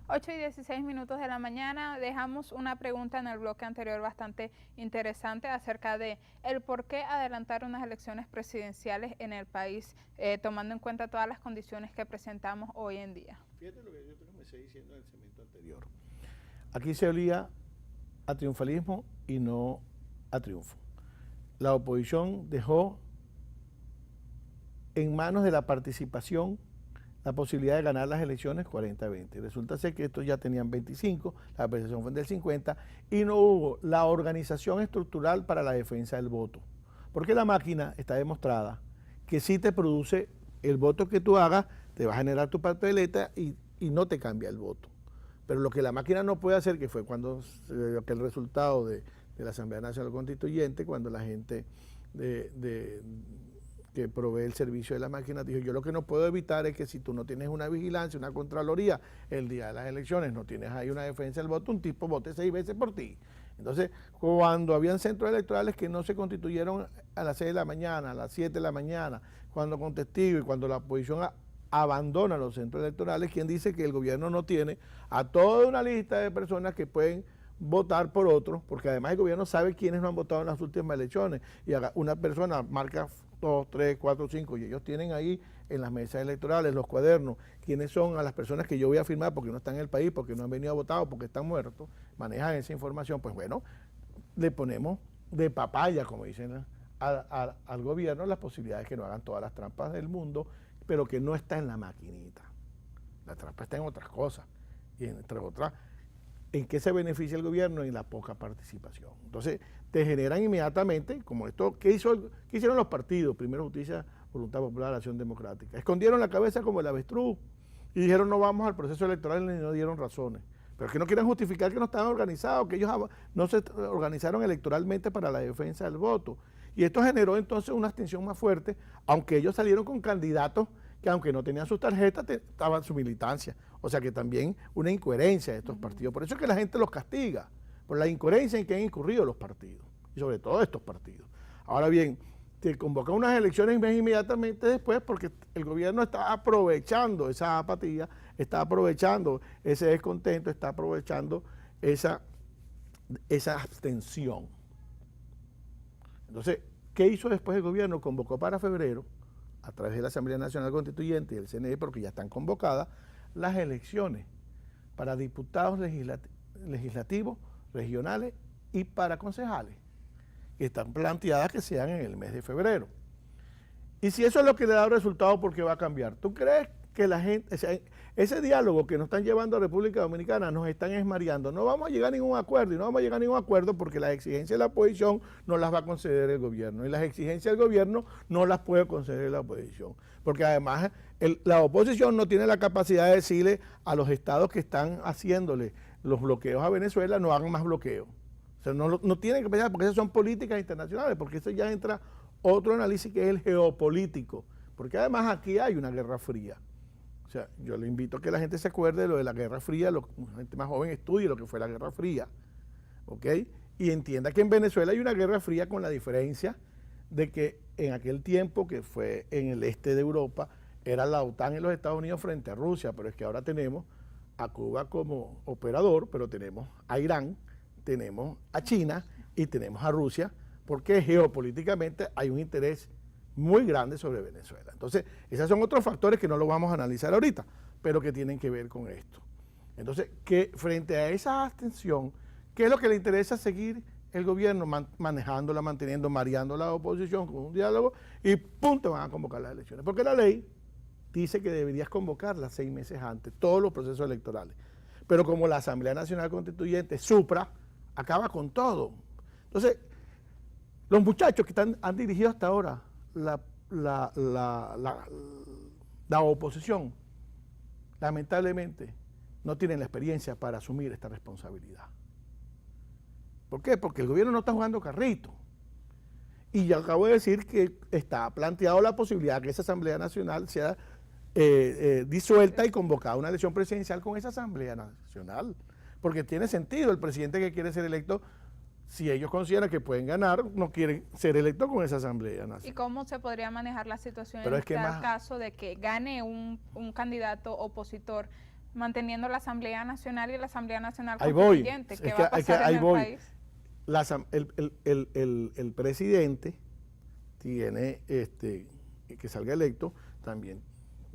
8:16 de la mañana. Dejamos una pregunta en el bloque anterior bastante interesante acerca de el por qué adelantar unas elecciones presidenciales en el país, tomando en cuenta todas las condiciones que presentamos hoy en día. Fíjate lo que yo comencé diciendo en el segmento anterior. Aquí se olía a triunfalismo y no a triunfo. La oposición dejó en manos de la participación la posibilidad de ganar las elecciones 40-20. Resulta ser que estos ya tenían 25, la apreciación fue del 50 y no hubo la organización estructural para la defensa del voto. Porque la máquina está demostrada que si te produce el voto que tú hagas, te va a generar tu papeleta y no te cambia el voto. Pero lo que la máquina no puede hacer, que fue cuando se dio aquel resultado de la Asamblea Nacional Constituyente, cuando la gente que provee el servicio de la máquina dijo, yo lo que no puedo evitar es que si tú no tienes una vigilancia, una contraloría, el día de las elecciones no tienes ahí una defensa del voto, un tipo vote 6 veces por ti. Entonces, cuando habían centros electorales que no se constituyeron a las 6 de la mañana, a las 7 de la mañana, cuando con testigos y cuando la oposición abandona los centros electorales, quien dice que el gobierno no tiene a toda una lista de personas que pueden votar por otros, porque además el gobierno sabe quiénes no han votado en las últimas elecciones, y una persona marca 2, 3, 4, 5, y ellos tienen ahí en las mesas electorales, los cuadernos, quiénes son a las personas que yo voy a firmar porque no están en el país, porque no han venido a votar, porque están muertos, manejan esa información, pues bueno, le ponemos de papaya, como dicen, al gobierno las posibilidades de que no hagan todas las trampas del mundo, pero que no está en la maquinita. La trampa está en otras cosas, y entre otras, ¿en qué se beneficia el gobierno? En la poca participación. Entonces, te generan inmediatamente, como esto, ¿qué hicieron los partidos? Primero Justicia, Voluntad Popular, Acción Democrática. Escondieron la cabeza como el avestruz y dijeron no vamos al proceso electoral y no dieron razones. Pero es que no quieren justificar que no estaban organizados, que ellos no se organizaron electoralmente para la defensa del voto. Y esto generó entonces una abstención más fuerte, aunque ellos salieron con candidatos que aunque no tenían sus tarjetas, estaban su militancia. O sea que también una incoherencia de estos partidos. Por eso es que la gente los castiga, por la incoherencia en que han incurrido los partidos, y sobre todo estos partidos. Ahora bien, te convocan unas elecciones inmediatamente después porque el gobierno está aprovechando esa apatía, está aprovechando ese descontento, está aprovechando esa abstención. Entonces, ¿qué hizo después el gobierno? Convocó para febrero, a través de la Asamblea Nacional Constituyente y el CNE, porque ya están convocadas, las elecciones para diputados legislativos, regionales y para concejales, que están planteadas que sean en el mes de febrero. Y si eso es lo que le da resultado, ¿por qué va a cambiar? ¿Tú crees que la gente, ese diálogo que nos están llevando a República Dominicana nos están esmareando? No vamos a llegar a ningún acuerdo, y no vamos a llegar a ningún acuerdo porque las exigencias de la oposición no las va a conceder el gobierno, y las exigencias del gobierno no las puede conceder la oposición, porque además la oposición no tiene la capacidad de decirle a los estados que están haciéndole los bloqueos a Venezuela, no hagan más bloqueos. O sea, no tienen que pensar, porque esas son políticas internacionales, porque eso ya entra otro análisis que es el geopolítico, porque además aquí hay una guerra fría. O sea, yo le invito a que la gente se acuerde de lo de la Guerra Fría, la gente más joven estudie lo que fue la Guerra Fría, ¿ok? Y entienda que en Venezuela hay una Guerra Fría con la diferencia de que en aquel tiempo, que fue en el este de Europa, era la OTAN y los Estados Unidos frente a Rusia, pero es que ahora tenemos a Cuba como operador, pero tenemos a Irán, tenemos a China y tenemos a Rusia, porque geopolíticamente hay un interés muy grande sobre Venezuela. Entonces, esos son otros factores que no lo vamos a analizar ahorita, pero que tienen que ver con esto. Entonces, que frente a esa abstención, ¿qué es lo que le interesa seguir el gobierno? Manejándola, manteniendo, mareando la oposición con un diálogo y ¡pum! Te van a convocar las elecciones. Porque la ley dice que deberías convocarlas 6 meses antes, todos los procesos electorales. Pero como la Asamblea Nacional Constituyente, Supra, acaba con todo. Entonces, los muchachos que han dirigido hasta ahora la oposición, lamentablemente, no tienen la experiencia para asumir esta responsabilidad. ¿Por qué? Porque el gobierno no está jugando carrito. Y ya acabo de decir que está planteado la posibilidad que esa Asamblea Nacional sea disuelta y convocada a una elección presidencial con esa Asamblea Nacional. Porque tiene sentido, el presidente que quiere ser electo, si ellos consideran que pueden ganar, no quieren ser electos con esa Asamblea Nacional. ¿Y cómo se podría manejar la situación en caso de que gane un candidato opositor Manteniendo la Asamblea Nacional y la Asamblea Nacional ahí voy. Constituyente. ¿Qué va a pasar en el país? El presidente tiene, que salga electo, también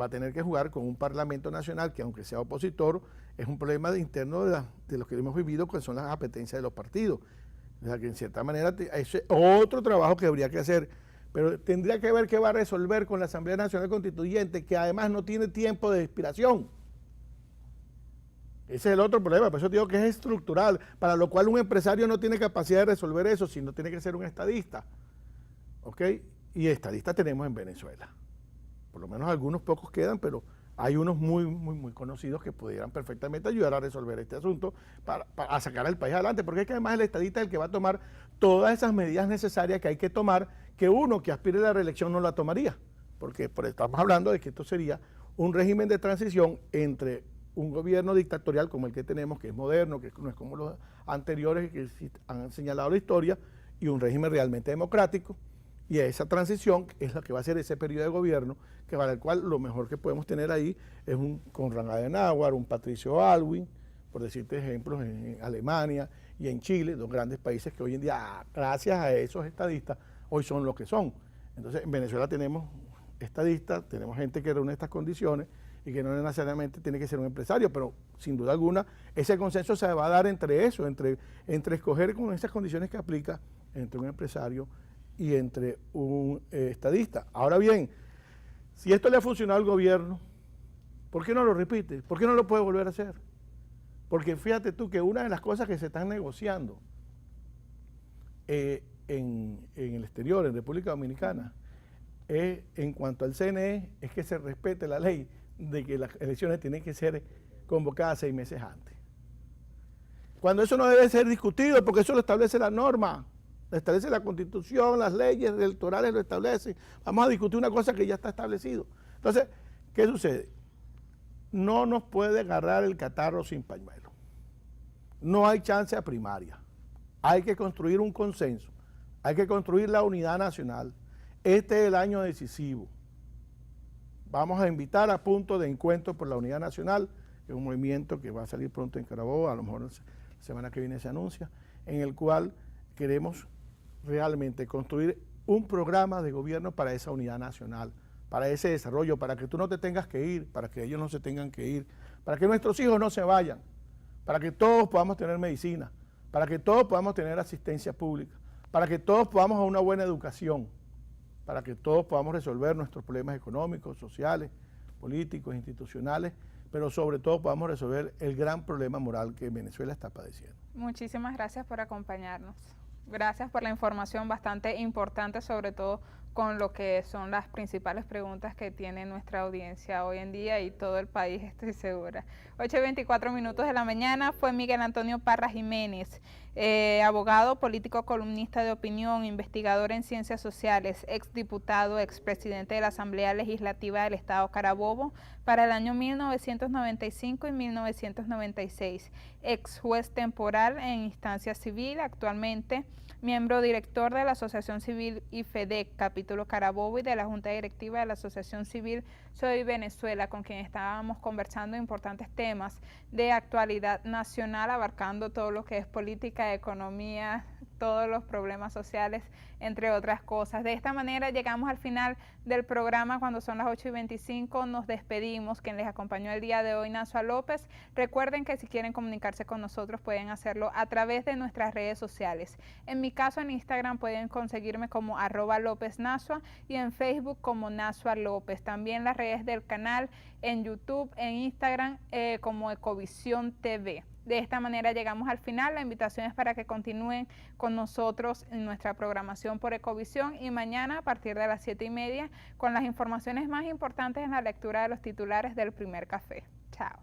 va a tener que jugar con un Parlamento Nacional que, aunque sea opositor, es un problema interno de lo que hemos vivido, que son las apetencias de los partidos. O sea, que en cierta manera ese es otro trabajo que habría que hacer, pero tendría que ver qué va a resolver con la Asamblea Nacional Constituyente, que además no tiene tiempo de expiración. Ese es el otro problema, por eso digo que es estructural, para lo cual un empresario no tiene capacidad de resolver eso, sino tiene que ser un estadista. ¿Ok? Y estadistas tenemos en Venezuela. Por lo menos algunos pocos quedan, pero hay unos muy conocidos que pudieran perfectamente ayudar a resolver este asunto para sacar al país adelante, porque es que además el estadista es el que va a tomar todas esas medidas necesarias que hay que tomar, que uno que aspire a la reelección no la tomaría, porque estamos hablando de que esto sería un régimen de transición entre un gobierno dictatorial como el que tenemos, que es moderno, que no es como los anteriores que han señalado la historia, y un régimen realmente democrático. Y esa transición es la que va a ser ese periodo de gobierno, que para el cual lo mejor que podemos tener ahí es un Konrad Adenauer, un Patricio Aylwin, por decirte ejemplos, en Alemania y en Chile, dos grandes países que hoy en día, gracias a esos estadistas, hoy son lo que son. Entonces, en Venezuela tenemos estadistas, tenemos gente que reúne estas condiciones y que no necesariamente tiene que ser un empresario, pero sin duda alguna ese consenso se va a dar entre eso, entre escoger con esas condiciones que aplica entre un empresario y entre un estadista. Ahora bien, si esto le ha funcionado al gobierno, ¿por qué no lo repite? ¿Por qué no lo puede volver a hacer? Porque fíjate tú que una de las cosas que se están negociando en el exterior, en República Dominicana, en cuanto al CNE, es que se respete la ley de que las elecciones tienen que ser convocadas 6 meses antes. Cuando eso no debe ser discutido, porque eso lo establece la norma, lo establece la Constitución, las leyes electorales lo establecen. Vamos a discutir una cosa que ya está establecido. Entonces, ¿qué sucede? No nos puede agarrar el catarro sin pañuelo. No hay chance a primaria. Hay que construir un consenso. Hay que construir la unidad nacional. Este es el año decisivo. Vamos a invitar a Punto de Encuentro por la Unidad Nacional, que es un movimiento que va a salir pronto en Carabobo, a lo mejor la semana que viene se anuncia, en el cual queremos realmente construir un programa de gobierno para esa unidad nacional, para ese desarrollo, para que tú no te tengas que ir, para que ellos no se tengan que ir, para que nuestros hijos no se vayan, para que todos podamos tener medicina, para que todos podamos tener asistencia pública, para que todos podamos a una buena educación, para que todos podamos resolver nuestros problemas económicos, sociales, políticos, institucionales, pero sobre todo podamos resolver el gran problema moral que Venezuela está padeciendo. Muchísimas gracias por acompañarnos. Gracias por la información bastante importante, sobre todo con lo que son las principales preguntas que tiene nuestra audiencia hoy en día y todo el país, estoy segura. 8:24 de la mañana fue Miguel Antonio Parra Jiménez, abogado, político, columnista de opinión, investigador en ciencias sociales, exdiputado, expresidente de la Asamblea Legislativa del Estado Carabobo para el año 1995 y 1996, ex juez temporal en instancia civil, actualmente miembro director de la Asociación Civil IFEDEC, capítulo Carabobo, y de la Junta Directiva de la Asociación Civil Soy Venezuela, con quien estábamos conversando importantes temas de actualidad nacional, abarcando todo lo que es política, economía, todos los problemas sociales, entre otras cosas. De esta manera llegamos al final del programa cuando son las 8:25. Nos despedimos. Quien les acompañó el día de hoy, Nasua López. Recuerden que si quieren comunicarse con nosotros pueden hacerlo a través de nuestras redes sociales. En mi caso, en Instagram pueden conseguirme como @LópezNasua y en Facebook como Nasua López. También las redes del canal en YouTube, en Instagram como Ecovisión TV. De esta manera llegamos al final. La invitación es para que continúen con nosotros en nuestra programación por Ecovisión y mañana a partir de las 7:30 con las informaciones más importantes en la lectura de los titulares del Primer Café. Chao.